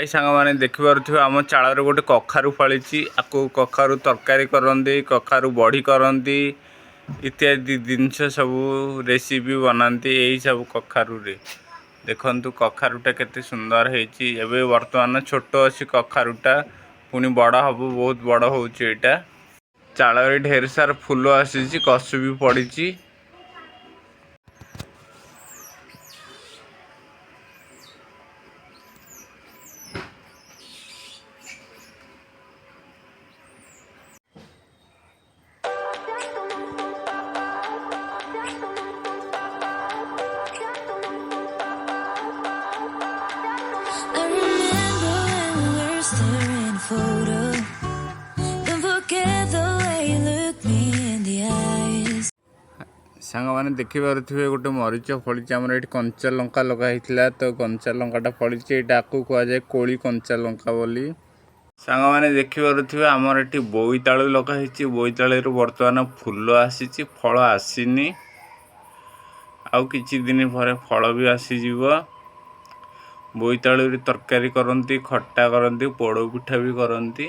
এই ସାଙ୍ଗମାନେ ଦେଖିପାରୁଥିବେ ଆମ ଚାଳରେ ଗୋଟେ କଖାରୁ ଫଳିଛି। ଆକୁ କଖାରୁ ତରକାରୀ କରନ୍ତି, କଖାରୁ ବଢ଼ି କରନ୍ତି, ଇତ୍ୟାଦି ଜିନିଷ ସବୁ ରେସିପି ବନାନ୍ତି ଏଇ ସବୁ କଖାରୁରେ। ଦେଖନ୍ତୁ କଖାରୁଟା କେତେ ସୁନ୍ଦର ହେଇଛି। ଏବେ ବର୍ତ୍ତମାନ ଛୋଟ ଅଛି କଖାରୁଟା, ପୁଣି ବଡ଼ ହବ, ବହୁତ ବଡ଼ ହେଉଛି ଏଇଟା। ଚାଳରେ ଢେର ସାରା ଫୁଲ ଆସିଛି, କଷି ବି ପଡ଼ିଛି। I remember when we were staring a photo. Don't forget the way you look me in the eyes. ସାଙ୍ଗମାନେ ଦେଖିପାରୁଥିବେ ଗୋଟେ ମରିଚ ଫଳିଛି। ଆମର ଏଠି କଞ୍ଚା ଲଙ୍କା ଲଗା ହେଇଥିଲା, ତ କଞ୍ଚା ଲଙ୍କାଟା ଫଳିଛି। ଏଇଟା ଆକୁ କୁହାଯାଏ କୋଳି କଞ୍ଚା ଲଙ୍କା ବୋଲି। ସାଙ୍ଗମାନେ ଦେଖିପାରୁଥିବେ ଆମର ଏଠି ବୋଇତାଳୁ ଲଗା ହେଇଛି। ବୋଇତାଳୁରୁ ବର୍ତ୍ତମାନ ଫୁଲ ଆସିଛି, ଫଳ ଆସିନି। ଆଉ କିଛି ଦିନ ପରେ ଫଳ ବି ଆସିଯିବ। ବୋଇତାଳୁରେ ତରକାରୀ କରନ୍ତି, ଖଟା କରନ୍ତି, ପୋଡ଼ ପିଠା ବି କରନ୍ତି।